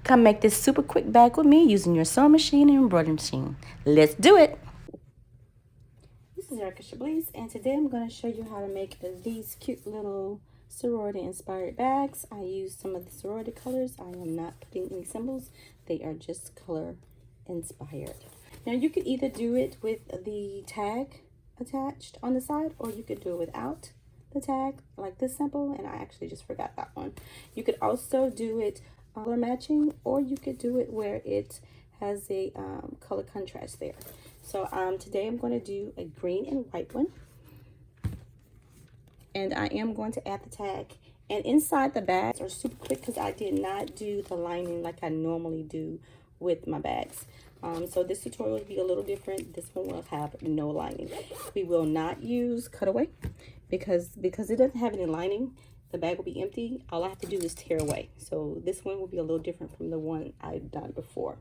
Come make this super quick bag with me using your sewing machine and embroidery machine. Let's do it! This is Arika, and today I'm going to show you how to make these cute little sorority inspired bags. I used some of the sorority colors. I am not putting any symbols. They are just color inspired. Now you could either do it with the tag attached on the side, or you could do it without the tag, like this simple, and I actually just forgot that one. You could also do it color matching, or you could do it where it has a color contrast there. So today I'm going to do a green and white one, and I am going to add the tag. And inside the bags are super quick because I did not do the lining like I normally do with my bags. So this tutorial will be a little different. This one will have no lining. We will not use cutaway because it doesn't have any lining. The bag will be empty. All I have to do is tear away. So this one will be a little different from the one I've done before.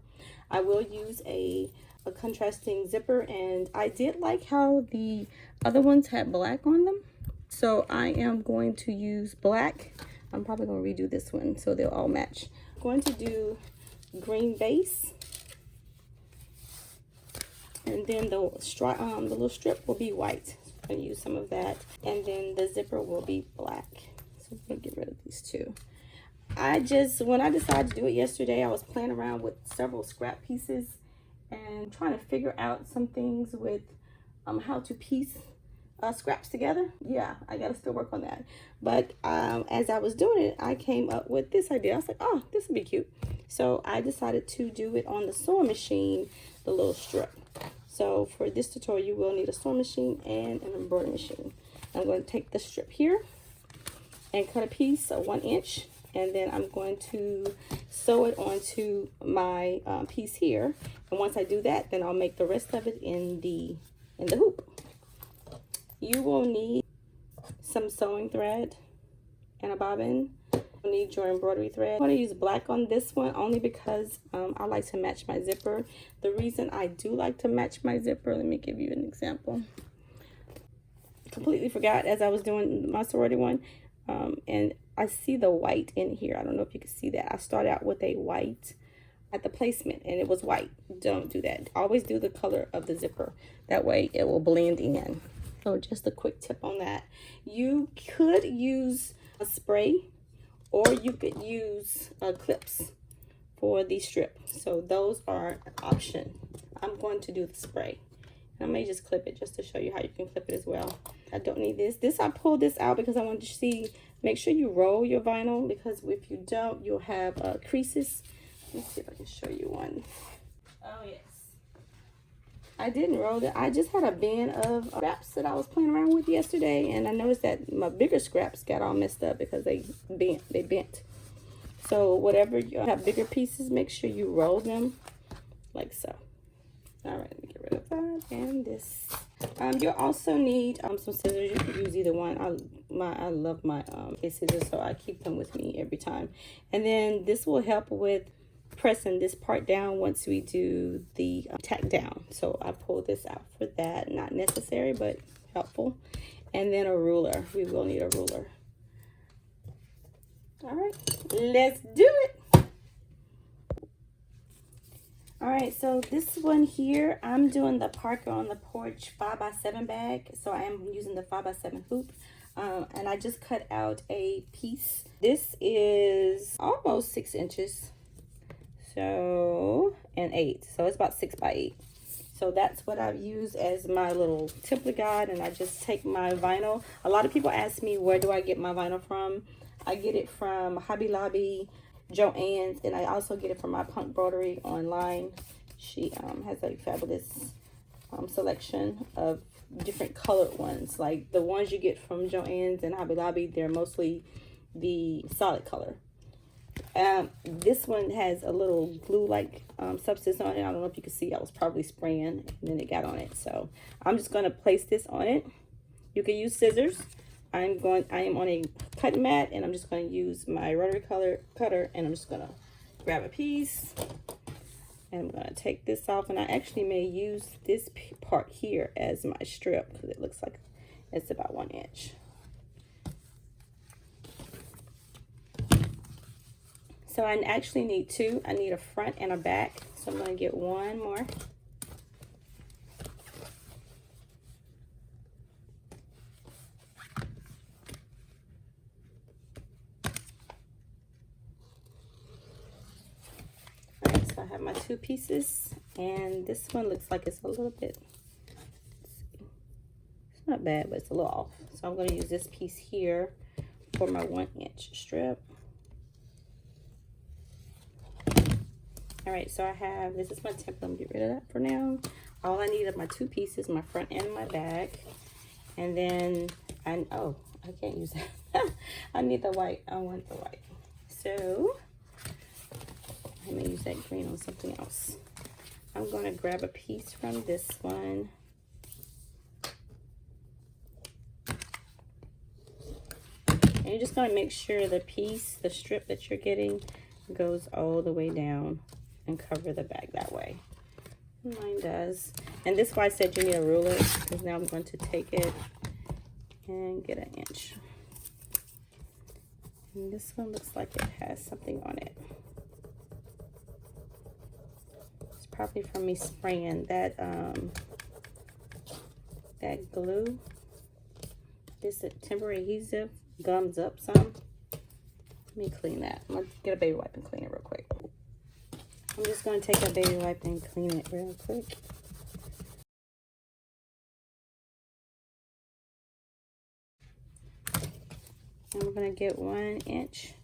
I will use a contrasting zipper, and I did like how the other ones had black on them. So I am going to use black. I'm probably going to redo this one so they'll all match. I'm going to do green base, and then the little strip will be white. So I'm going to use some of that, and then the zipper will be black. So I'm going to get rid of these two. When I decided to do it yesterday, I was playing around with several scrap pieces and trying to figure out some things with how to piece scraps together. Yeah, I gotta still work on that. But as I was doing it, I came up with this idea. I was like, oh, this would be cute. So I decided to do it on the sewing machine, the little strip. So for this tutorial, you will need a sewing machine and an embroidery machine. I'm going to take the strip here and cut a piece of 1 inch, and then I'm going to sew it onto my piece here. And once I do that, then I'll make the rest of it in the hoop. You will need some sewing thread and a bobbin. You'll need your embroidery thread. I'm going to use black on this one only because I like to match my zipper. The reason I do like to match my zipper, let me give you an example. Completely forgot as I was doing my sorority one. And I see the white in here. I don't know if you can see that. I started out with a white at the placement, and it was white. Don't do that. Always do the color of the zipper. That way it will blend in. So just a quick tip on that. You could use a spray, or you could use clips for the strip. So those are an option. I'm going to do the spray. I may just clip it just to show you how you can clip it as well. I don't need this. I pulled this out because I wanted to see, make sure you roll your vinyl, because if you don't, you'll have creases. Let's see if I can show you one. Oh, yes. I didn't roll it. I just had a bin of scraps that I was playing around with yesterday, and I noticed that my bigger scraps got all messed up because they bent. So whatever you have bigger pieces, make sure you roll them like so. All right, let me get rid of that and this. You'll also need some scissors. You can use either one. I love my scissors, so I keep them with me every time. And then this will help with pressing this part down once we do the tack down. So I pulled this out for that. Not necessary, but helpful. And then a ruler. We will need a ruler. All right, let's do it. All right, so this one here, I'm doing the Parker on the Porch 5x7 bag. So I am using the 5x7 hoop. And I just cut out a piece. This is almost 6 inches. So, and 8. So it's about 6 by 8. So that's what I've used as my little template guide. And I just take my vinyl. A lot of people ask me, where do I get my vinyl from? I get it from Hobby Lobby, Joann's, and I also get it from my Punk Embroidery online. She has a fabulous selection of different colored ones. Like the ones you get from Joann's and Hobby Lobby, they're mostly the solid color. This one has a little glue-like substance on it. I don't know if you can see. I was probably spraying, and then it got on it. So I'm just going to place this on it. You can use scissors. I am on a cutting mat, and I'm just going to use my rotary cutter, and I'm just going to grab a piece, and I'm going to take this off. And I actually may use this part here as my strip because it looks like it's about 1 inch. so I actually need two. I need a front and a back. So I'm going to get one more. All right, so I have my two pieces, and this one looks like it's a little bit, it's not bad, but it's a little off. So I'm going to use this piece here for my 1-inch strip. All right, so I have, this is my template. I'm gonna get rid of that for now. All I need are my two pieces, my front and my back. And then, oh, I can't use that. I need the white, I want the white. So, I'm gonna use that green on something else. I'm gonna grab a piece from this one. And you're just gonna make sure the piece, the strip that you're getting goes all the way down and cover the bag that way. Mine does. And this is why I said you need a ruler, because now I'm going to take it and get an inch. And this one looks like it has something on it. It's probably from me spraying that that glue. This temporary adhesive gums up some. Let me clean that. I'm gonna get a baby wipe and clean it real quick. I'm just going to take a baby wipe and clean it real quick. And we're going to get 1 inch.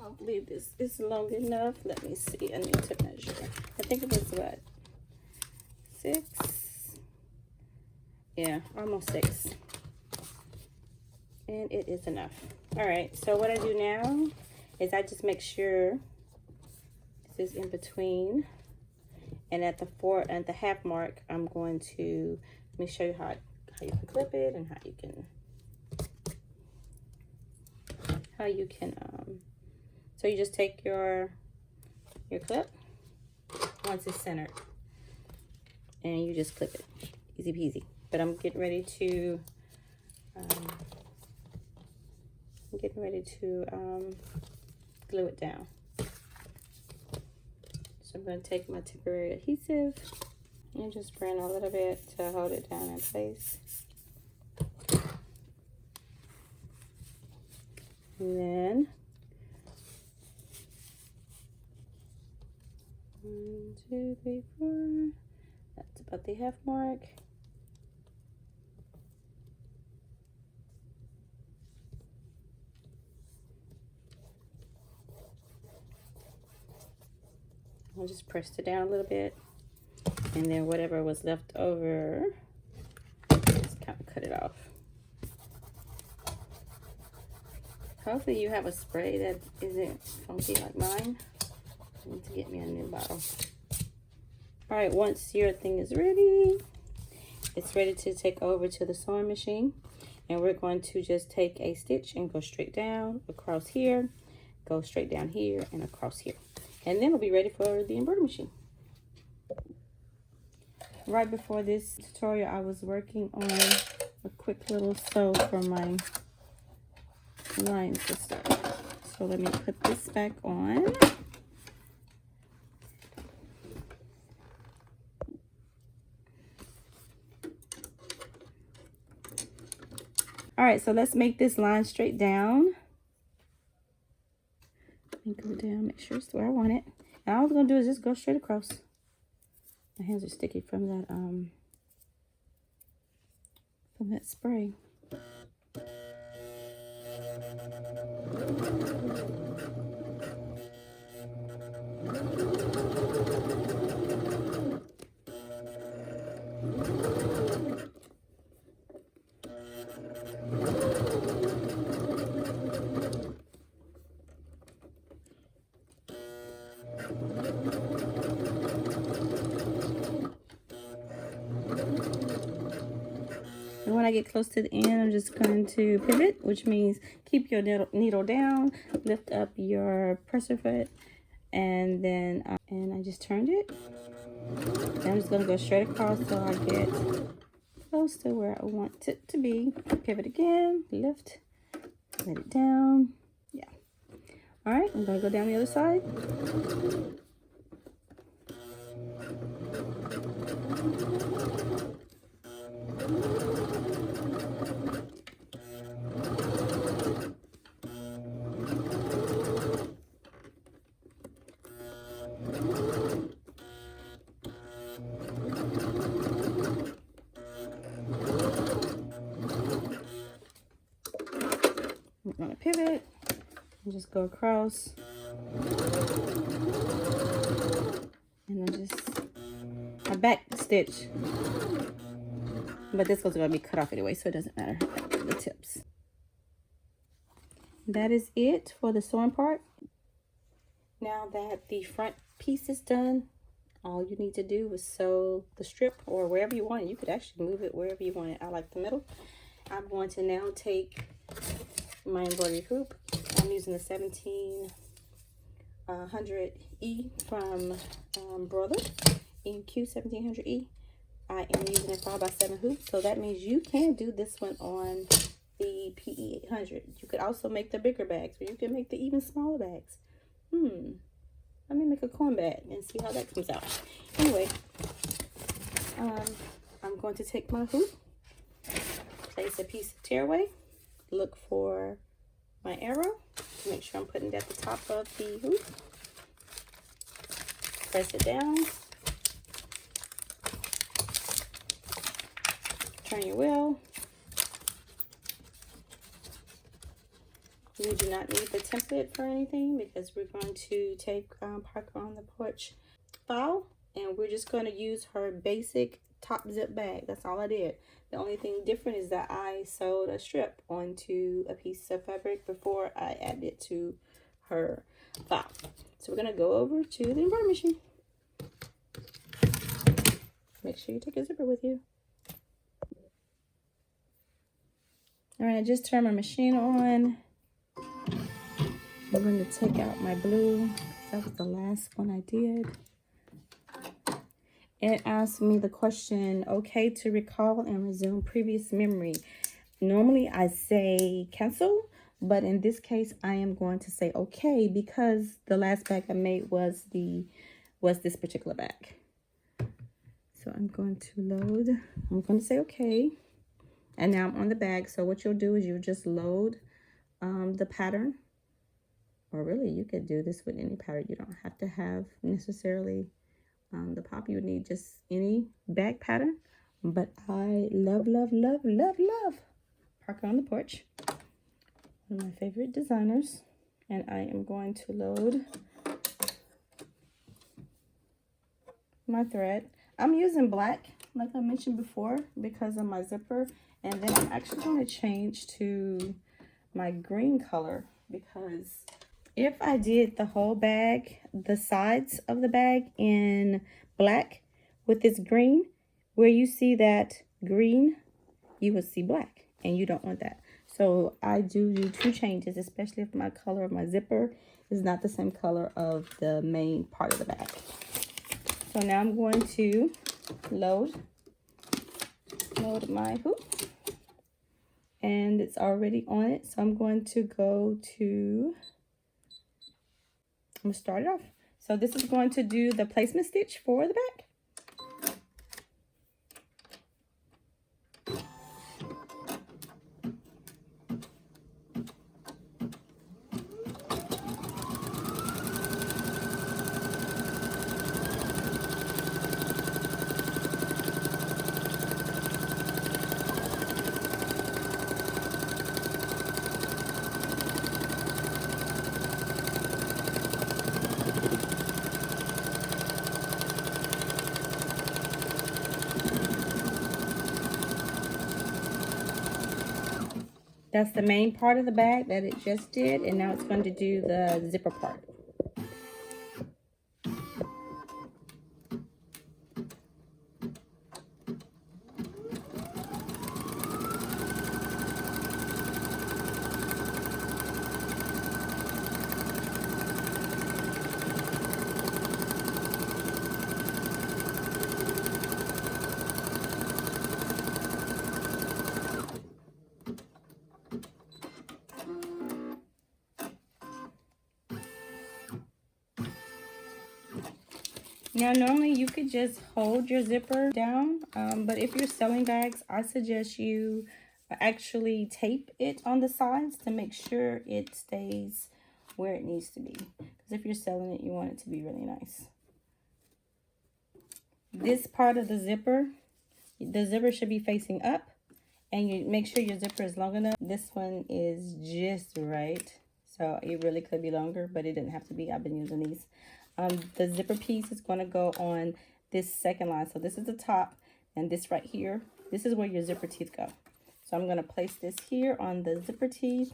I believe this is long enough. Let me see. I need to measure. I think it was what? 6? Yeah, almost 6. And it is enough. All right, so what I do now is I just make sure this is in between. And at the half mark, I'm going to, let me show you how you can clip it and how you can so you just take your clip once it's centered and you just clip it, easy peasy. But I'm getting ready to glue it down. So I'm going to take my temporary adhesive and just burn a little bit to hold it down in place. And then 1, 2, 3, 4. That's about the half mark. I'll just press it down a little bit, and then whatever was left over, just kind of cut it off. Hopefully you have a spray that isn't funky like mine. I need to get me a new bottle. All right, once your thing is ready, it's ready to take over to the sewing machine. And we're going to just take a stitch and go straight down across here, go straight down here and across here. And then we'll be ready for the embroidery machine. Right before this tutorial, I was working on a quick little sew for my line sister. So let me put this back on. All right, so let's make this line straight down. And go down, make sure it's where I want it. And all I'm gonna do is just go straight across. My hands are sticky from that spray. And when I get close to the end, I'm just going to pivot, which means keep your needle down, lift up your presser foot, and then and I just turned it. Then I'm just going to go straight across so I get close to where I want it to be. Pivot again, lift, let it down. Yeah. All right, I'm going to go down the other side. I'm going to pivot and just go across. And then just a back stitch. But this one's going to be cut off anyway, so it doesn't matter, the tips. That is it for the sewing part. Now that the front piece is done, all you need to do is sew the strip or wherever you want it. You could actually move it wherever you want it. I like the middle. I'm going to now take my embroidery hoop. I'm using the 1700E from Brother, EQ 1700E. I am using a 5x7 hoop, so that means you can do this one on the PE 800. You could also make the bigger bags, or you can make the even smaller bags. Let me make a corn bag and see how that comes out. Anyway, I'm going to take my hoop, place a piece of tearaway, look for my arrow, make sure I'm putting it at the top of the hoop, press it down, turn your wheel. You do not need the template for anything because we're going to take Parker on the porch file, and we're just going to use her basic top zip bag. That's all I did. The only thing different is that I sewed a strip onto a piece of fabric before I added it to her file. So we're going to go over to the embroidery machine. Make sure you take a zipper with you. All right, I just turned my machine on. I'm going to take out my blue. That was the last one I did. It asked me the question, okay to recall and resume previous memory. Normally I say cancel, but in this case I am going to say okay because the last bag I made was this particular bag. So I'm going to load. I'm going to say okay. And now I'm on the bag. So what you'll do is you'll just load the pattern. Or really, you could do this with any pattern. You don't have to have necessarily the pop. You would need just any bag pattern. But I love, love, love, love, love Parker on the Porch. One of my favorite designers. And I am going to load my thread. I'm using black, like I mentioned before, because of my zipper. And then I'm actually going to change to my green color because if I did the whole bag, the sides of the bag in black with this green, where you see that green, you will see black, and you don't want that. So I do two changes, especially if my color of my zipper is not the same color of the main part of the bag. So now I'm going to load my hoop, and it's already on it. So I'm going to go to, I'm going to start it off. So this is going to do the placement stitch for the back. That's the main part of the bag that it just did, and now it's going to do the zipper part. Now, normally you could just hold your zipper down, but if you're selling bags, I suggest you actually tape it on the sides to make sure it stays where it needs to be. Because if you're selling it, you want it to be really nice. This part of the zipper should be facing up, and you make sure your zipper is long enough. This one is just right, so it really could be longer, but it didn't have to be. I've been using these. The zipper piece is going to go on this second line. So this is the top, and this right here, this is where your zipper teeth go. So I'm going to place this here on the zipper teeth,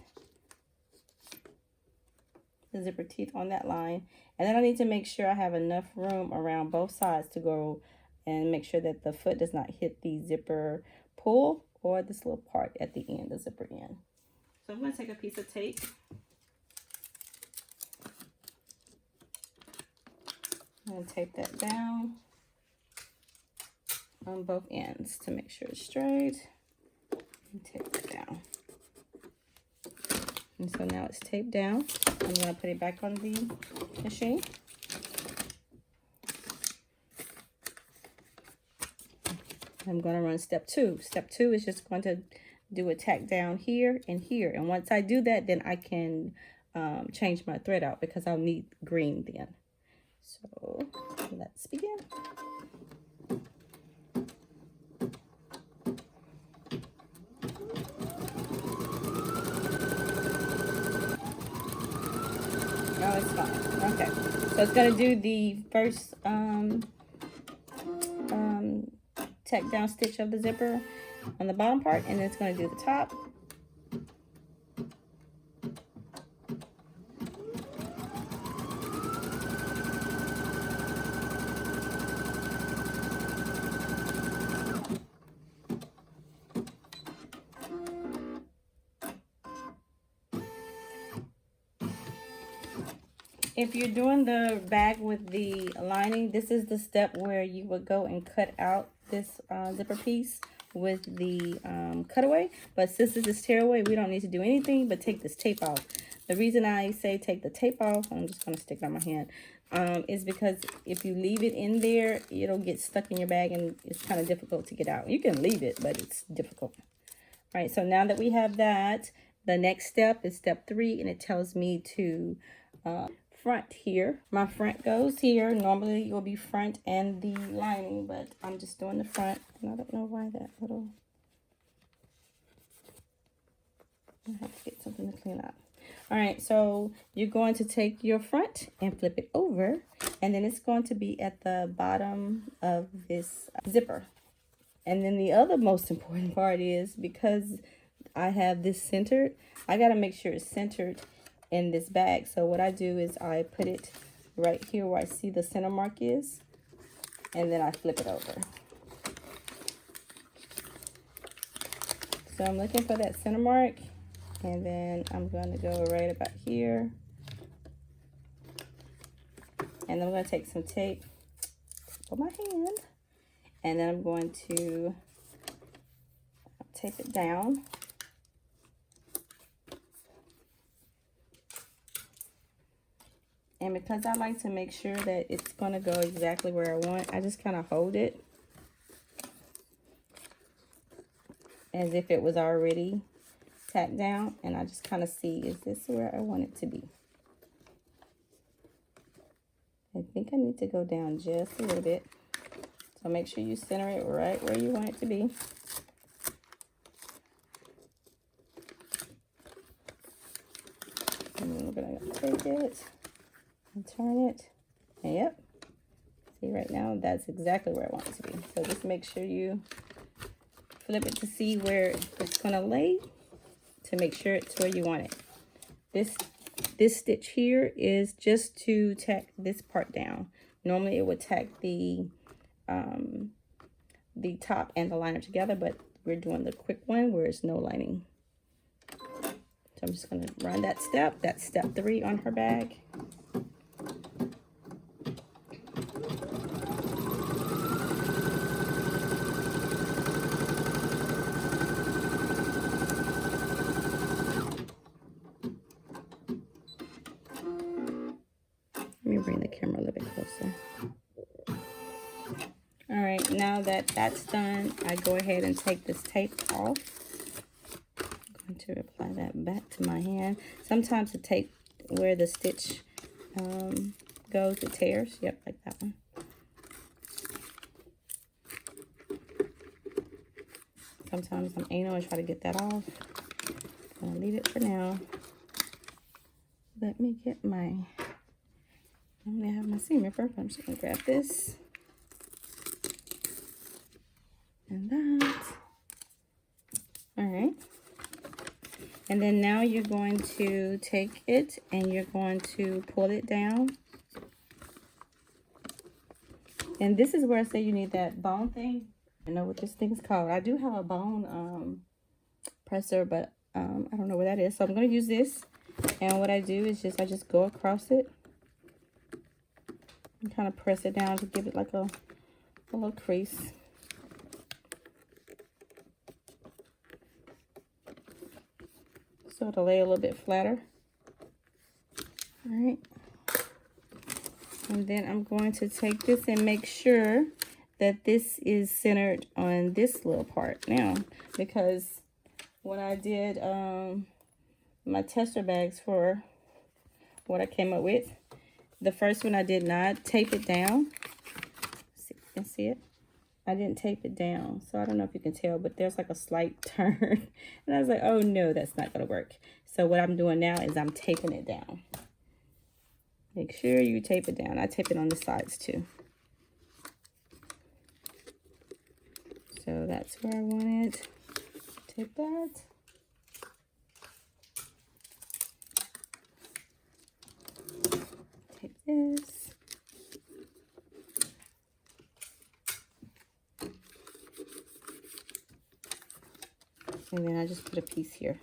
on that line. And then I need to make sure I have enough room around both sides to go and make sure that the foot does not hit the zipper pull or this little part at the end, the zipper end. So I'm going to take a piece of tape. I'm going to tape that down on both ends to make sure it's straight. And tape it down. And so now it's taped down. I'm going to put it back on the machine. I'm going to run step 2. Step 2 is just going to do a tack down here and here. And once I do that, then I can change my thread out because I'll need green then. So let's begin. No, it's fine. Okay, so it's going to do the first tack down stitch of the zipper on the bottom part, and then it's going to do the top. If you're doing the bag with the lining, this is the step where you would go and cut out this zipper piece with the cutaway. But since this is tearaway, we don't need to do anything but take this tape off. The reason I say take the tape off, I'm just going to stick it on my hand, is because if you leave it in there, it'll get stuck in your bag and it's kind of difficult to get out. You can leave it, but it's difficult. All right, so now that we have that, the next step is step 3, and it tells me to front here. My front goes here. Normally it will be front and the lining, but I'm just doing the front, and I don't know why that little, I have to get something to clean up. All right, so you're going to take your front and flip it over, and then it's going to be at the bottom of this zipper. And then the other most important part is, because I have this centered, I got to make sure it's centered in this bag. So what I do is I put it right here where I see the center mark is, and then I flip it over. So I'm looking for that center mark, and then I'm going to go right about here, and I'm going to take some tape on my hand, and then I'm going to tape it down. And because I like to make sure that it's going to go exactly where I want, I just kind of hold it as if it was already tacked down. And I just kind of see, is this where I want it to be? I think I need to go down just a little bit. So make sure you center it right where you want it to be. And then we're going to take it and turn it, and yep, see right now that's exactly where I want it to be. So just make sure you flip it to see where it's going to lay to make sure it's where you want it. This stitch here is just to tack this part down. Normally it would tack the top and the liner together, but we're doing the quick one where it's no lining. So I'm just going to run that step. That's step 3 on her bag. Let me bring the camera a little bit closer. All right, now that that's done, I go ahead and take this tape off. I'm going to apply that back to my hand. Sometimes the tape, where the stitch goes, it tears. Yep, like that one. Sometimes I'm anal and try to get that off. I'm gonna leave it for now. Let me get my, I'm gonna have my seam ripper. I'm just gonna grab this and that. All right. And then now you're going to take it and you're going to pull it down. And this is where I say you need that bone thing. I know what this thing is called. I do have a bone presser, but I don't know where that is. So I'm going to use this. And what I do is I just go across it and kind of press it down to give it like a little crease. So it'll lay a little bit flatter. All right. And then I'm going to take this and make sure that this is centered on this little part now, because when I did my tester bags for what I came up with, the first one I did not tape it down. See if you can see it. I didn't tape it down, so I don't know if you can tell, but there's like a slight turn. And I was like, oh no, that's not gonna work. So what I'm doing now is I'm taping it down. Make sure you tape it down. I tape it on the sides too. So that's where I want it. Tape that. Tape this. And then I just put a piece here.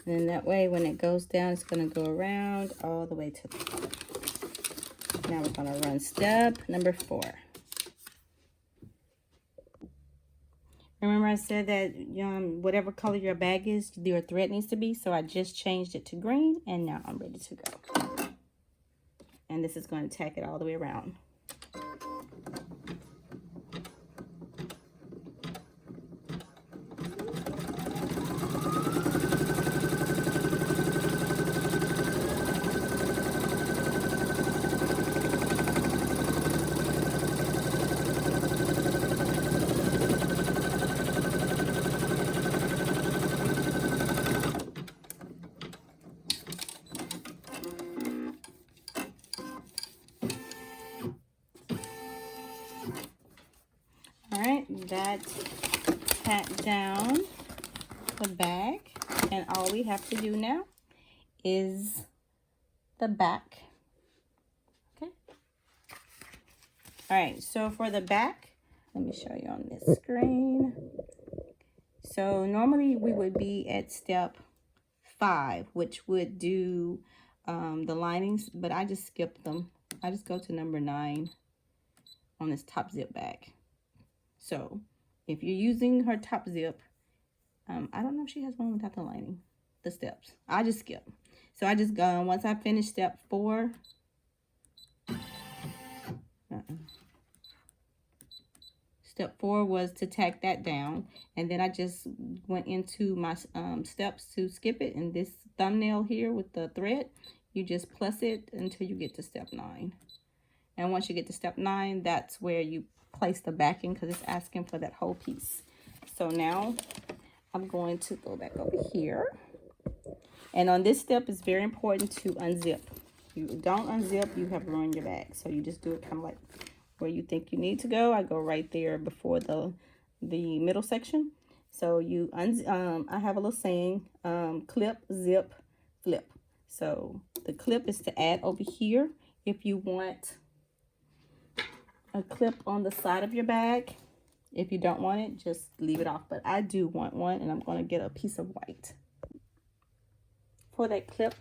And then that way when it goes down, it's going to go around all the way to the top. Now we're going to run step number 4. Remember I said that whatever color your bag is, your thread needs to be. So I just changed it to green and now I'm ready to go. And this is going to tack it all the way around. That pat down the bag, and all we have to do now is the back. Okay. All right, so for the back, let me show you on this screen. So normally we would be at step 5, which would do the linings, but I just skipped them. I just go to number 9 on this top zip bag. So if you're using her top zip, I don't know if she has one without the lining, the steps. I just skip. So I just go, once I finish step 4, step 4 was to tack that down. And then I just went into my steps to skip it. And this thumbnail here with the thread, you just plus it until you get to step 9. And once you get to step 9, that's where you place the backing, because it's asking for that whole piece. So now I'm going to go back over here, and on this step it's very important to unzip. You don't unzip, you have ruined your bag. So you just do it kind of like where you think you need to go. I go right there before the middle section. So you, I have a little saying, clip, zip, flip. So the clip is to add over here. If you want a clip on the side of your bag, if you don't want it, just leave it off. But I do want one, and I'm going to get a piece of white. For that clip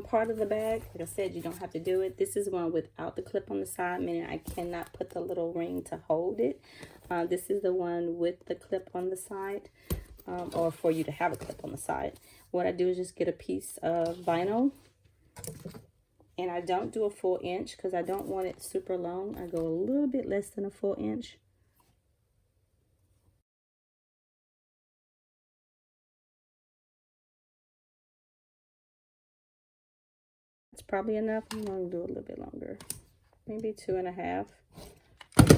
part of the bag, like I said, you don't have to do it. This is one without the clip on the side, meaning I cannot put the little ring to hold it. This is the one with the clip on the side, or for you to have a clip on the side. What I do is just get a piece of vinyl, and I don't do a full inch because I don't want it super long. I go a little bit less than a full inch. It's probably enough. I'm going to do a little bit longer, maybe 2.5.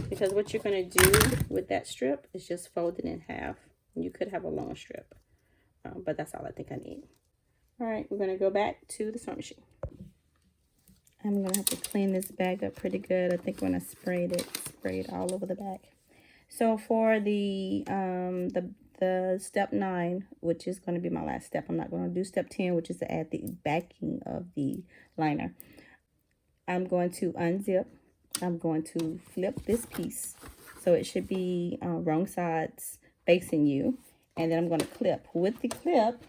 Because what you're going to do with that strip is just fold it in half. You could have a long strip, but that's all I think I need. All right, we're going to go back to the sewing machine. I'm going to have to clean this bag up pretty good. I think when I sprayed it all over the bag. So for the step 9, which is going to be my last step, I'm not going to do step 10, which is to add the backing of the liner. I'm going to unzip. I'm going to flip this piece, so it should be wrong sides facing you, and then I'm going to clip. With the clip,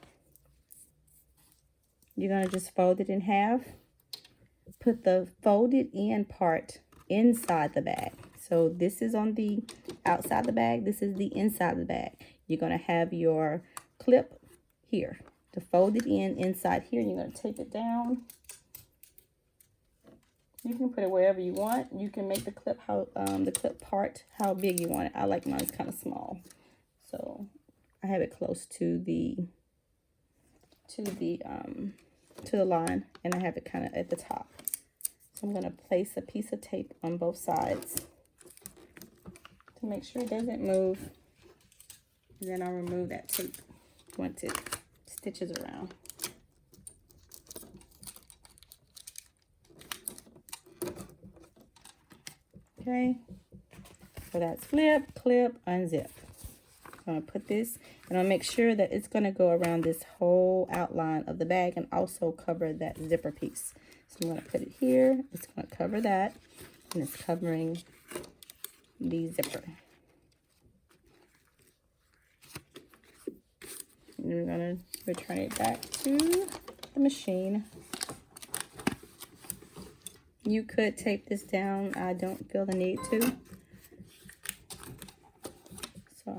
you're going to just fold it in half. Put the folded in part inside the bag. So this is on the outside of the bag. This is the inside of the bag. You're going to have your clip here to fold it in inside here. You're going to tape it down. You can put it wherever you want. You can make the clip part how big you want it. I like mine's kind of small, so I have it close to the line, and I have it kind of at the top. So I'm going to place a piece of tape on both sides to make sure it doesn't move. And then I'll remove that tape once it stitches around. Okay, so that's flip, clip, unzip. I'm going to put this, and I'll make sure that it's going to go around this whole outline of the bag and also cover that zipper piece. So I'm going to put it here. It's going to cover that, and it's covering the zipper. And we're going to return it back to the machine. You could tape this down. I don't feel the need to. So.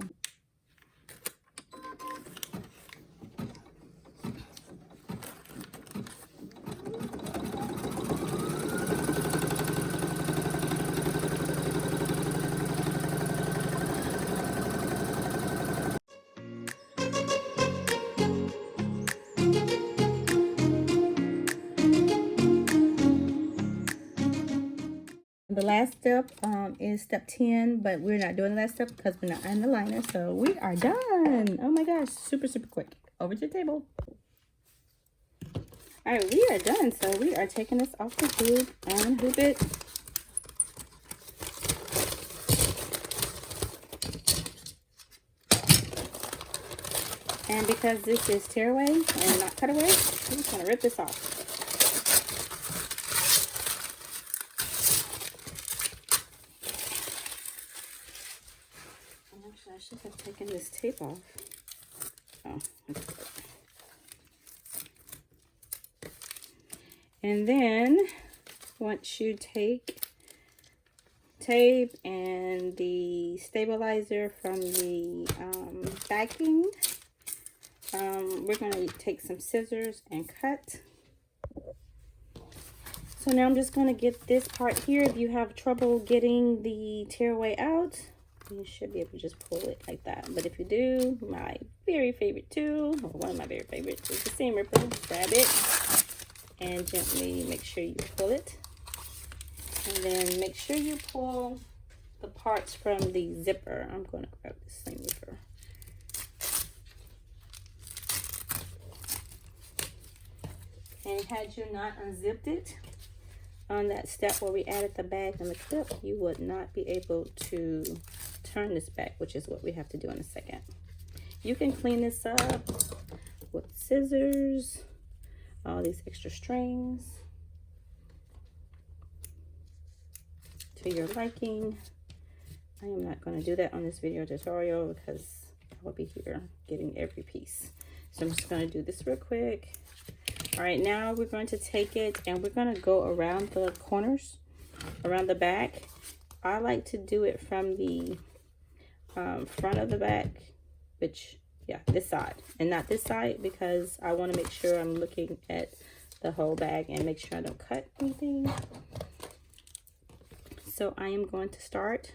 The last step is step 10, but we're not doing the last step because we're not on the liner. So we are done. Oh my gosh, super quick. Over to the table. All right, we are done. So we are taking this off the hoop, unhoop it. And because this is tearaway and not cutaway, I'm just going to rip this off. I should have taken this tape off. Oh, that's good. And then once you take tape and the stabilizer from the backing, we're going to take some scissors and cut. So now I'm just going to get this part here. If you have trouble getting the tearaway out, you should be able to just pull it like that. But if you do, my very favorite tool, or one of my very favorites, is the seam ripper. Grab it and gently make sure you pull it. And then make sure you pull the parts from the zipper. I'm going to grab the seam ripper. And had you not unzipped it on that step where we added the bag and the clip, you would not be able to turn this back, which is what we have to do in a second. You can clean this up with scissors, all these extra strings to your liking. I am not going to do that on this video tutorial because I will be here getting every piece. So I'm just going to do this real quick. All right, now we're going to take it and we're going to go around the corners, around the back. I like to do it from the front of the back, which, yeah, this side and not this side, because I want to make sure I'm looking at the whole bag and make sure I don't cut anything. So I am going to start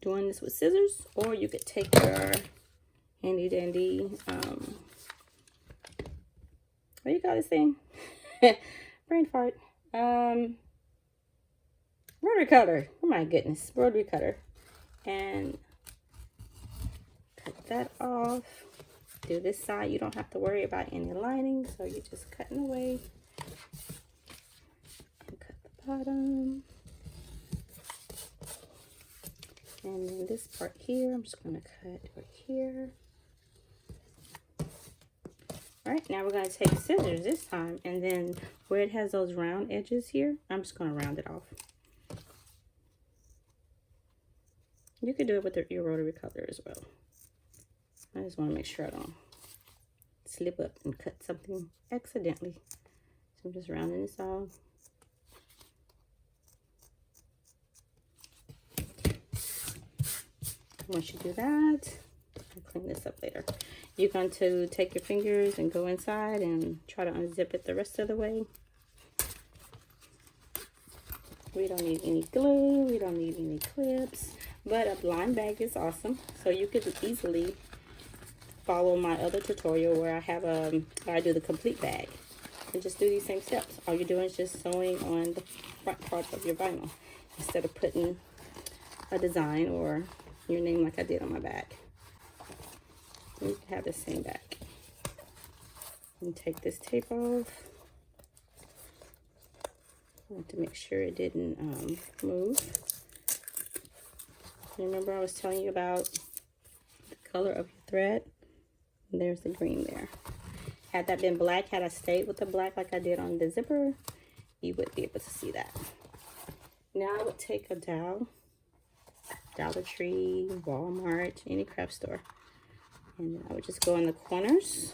doing this with scissors, or you could take your handy dandy, what do you call this thing? Brain fart. Embroidery cutter. Oh my goodness, embroidery cutter. And cut that off. Do this side. You don't have to worry about any lining, so you're just cutting away. And cut the bottom. And then this part here, I'm just gonna cut right here. All right, now we're gonna take scissors this time, and then where it has those round edges here, I'm just gonna round it off. You could do it with your rotary cutter as well. I just want to make sure I don't slip up and cut something accidentally. So I'm just rounding this off. Once you do that, I'll clean this up later. You're going to take your fingers and go inside and try to unzip it the rest of the way. We don't need any glue. We don't need any clips. But a blind bag is awesome. So you could easily follow my other tutorial where I have where I do the complete bag. And just do these same steps. All you're doing is just sewing on the front part of your vinyl instead of putting a design or your name like I did on my bag. You can have the same bag. And take this tape off. I want to make sure it didn't move. Remember I was telling you about the color of your thread? There's the green there. Had that been black, had I stayed with the black like I did on the zipper, you would be able to see that. Now I would take a dowel, Dollar Tree, Walmart, any craft store. And I would just go in the corners.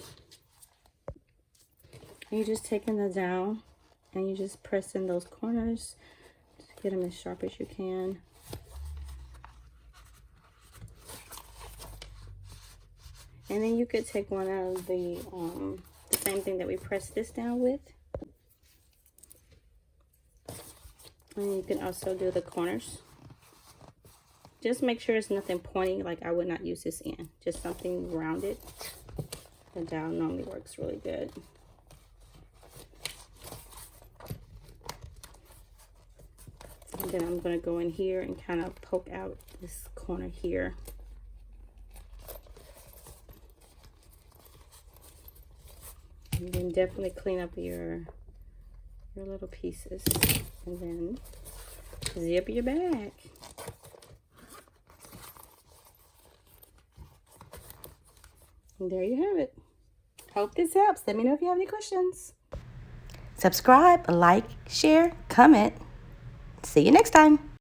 And you're just taking the dowel and you just press in those corners to get them as sharp as you can. And then you could take one of the same thing that we pressed this down with. And you can also do the corners. Just make sure it's nothing pointy, like I would not use this in. Just something rounded. The dowel normally works really good. And then I'm going to go in here and kind of poke out this corner here. And then definitely clean up your little pieces. And then zip your bag. And there you have it. Hope this helps. Let me know if you have any questions. Subscribe, like, share, comment. See you next time.